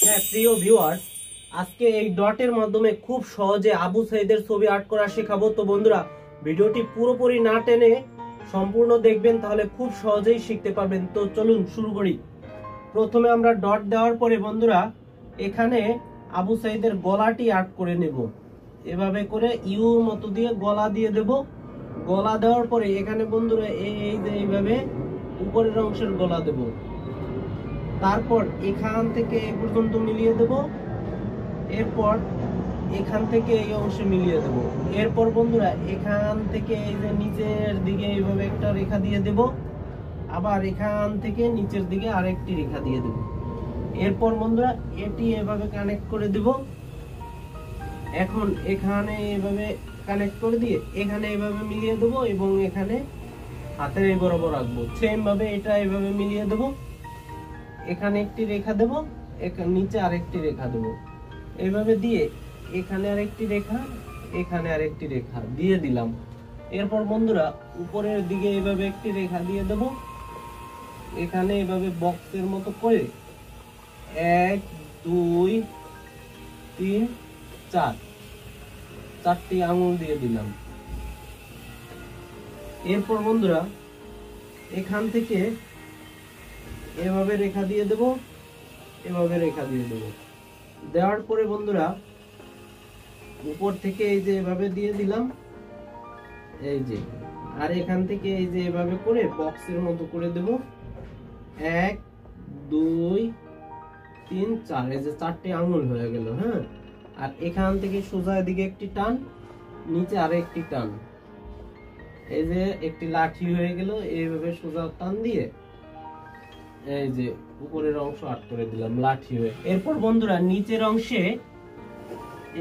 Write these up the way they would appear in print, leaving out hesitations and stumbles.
হ্যাঁ প্রিয় ভিউয়ার্স, আজকে এই ডটের মাধ্যমে খুব সহজে আবু সাইদের ছবি আর্ট করা শেখাবো। তো বন্ধুরা, ভিডিওটি পুরোপুরি না টেনে সম্পূর্ণ দেখবেন, তাহলে খুব সহজেই শিখতে পারবেন। তো চলুন শুরু করি। প্রথমে আমরা ডট দেওয়ার পরে বন্ধুরা এখানে আবু সাইদের গলাটি আর্ট করে নেব। এভাবে করে ইউ মতো দিয়ে গলা দিয়ে দেব। গলা দেওয়ার পরে এখানে বন্ধুরা এই যে এইভাবে উপরের অংশের গলা দেব। তারপর এখান থেকে এই পর্যন্ত মিলিয়ে দেব। এরপর এখান থেকে এই অংশে মিলিয়ে দেব। এরপর বন্ধুরা এখান থেকে এই যে নিচের দিকে এইভাবে একটা রেখা দিয়ে দেব। আবার এখান থেকে নিচের দিকে আরেকটি রেখা দিয়ে দেব। এরপর বন্ধুরা এটি এভাবে কানেক্ট করে দেব। এখন এখানে এভাবে কানেক্ট করে দিয়ে এখানে এভাবে মিলিয়ে দেব এবং এখানে হাতের এই বরাবর রাখবো। সেম ভাবে এটা এভাবে মিলিয়ে দেব। এখানে একটি রেখা দেব, এখানে নিচে আরেকটি রেখা দেব। এইভাবে দিয়ে এখানে আরেকটি রেখা, এখানে আরেকটি রেখা দিয়ে দিলাম। এরপর বন্ধুরা উপরের দিকে এইভাবে একটি রেখা দিয়ে দেব। এখানে এভাবে বক্সের মতো করে 1 2 3 4 চারটি আঙুল দিয়ে দিলাম। এরপর বন্ধুরা এখান থেকে এভাবে রেখা দিয়ে দেব, এভাবে রেখা দিয়ে দেব। দেওয়ার পরে বন্ধুরা উপর থেকে এই যে এভাবে দিয়ে দিলাম, এই যে। আর এখান থেকে এই যে এভাবে করে বক্সের মতো করে দেব। 1 2 3 4, এই যে চারটি আঙুল হয়ে গেল। হ্যাঁ, আর এখান থেকে সোজা দিকে একটি টান, নিচে আরে একটি টান। এই যে একটি লাঠি হয়ে গেল। এইভাবে সোজা টান দিয়ে এই যে উপরের অংশ আর্ট করে দিলাম লাঠি হয়ে। এরপর বন্ধুরা নিচের অংশে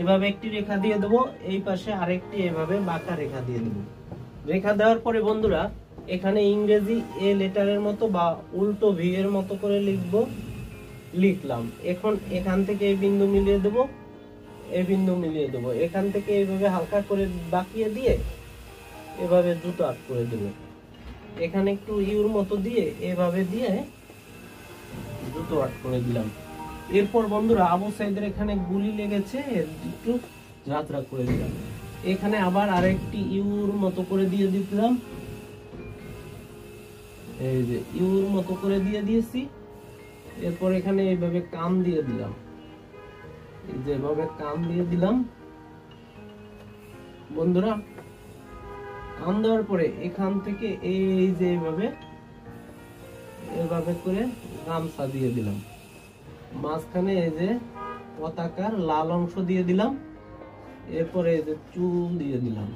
এভাবে একটি রেখা দিয়ে দেব, এই পাশে আরেকটি এভাবে বাঁকা রেখা দিয়ে দেব। রেখা দেওয়ার পরে বন্ধুরা এখানে ইংরেজি এ লেটারের মতো বা উল্টো ভি এর মতো করে লিখলাম। এখন এখান থেকে এই বিন্দু মিলিয়ে দেব, এই বিন্দু মিলিয়ে দেব। এখান থেকে এইভাবে হালকা করে বাঁকিয়ে দিয়ে এভাবে জুতো আর্ট করে দেব। এখানে একটু ইউর মতো দিয়ে এভাবে দিয়ে জুতো আর্ট করে দিলাম। এরপর বন্ধুরা আবু সাইদের এখানে গুলি লেগেছে, একটু যাত্রা করে দিলাম। এখানে আবার আরেকটি ইউর মতো করে দিয়ে দিলাম। এই যে ইউর মতো করে দিয়ে দিয়েছি। এরপর এখানে এইভাবে কাম দিয়ে দিলাম, এই যে এভাবে কাম দিয়ে দিলাম। বন্ধুরা কাম দেওয়ার পরে এখান থেকে এই যে এভাবে করে গামছা দিয়ে দিলাম। মাঝখানে এই যে পতাকার লাল অংশ দিয়ে দিলাম। এরপরে এই যে চুল দিয়ে দিলাম।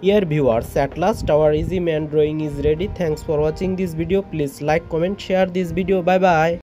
Dear viewers, at last our easy man drawing is ready. Thanks for watching this video. Please like, comment, share this video. Bye bye.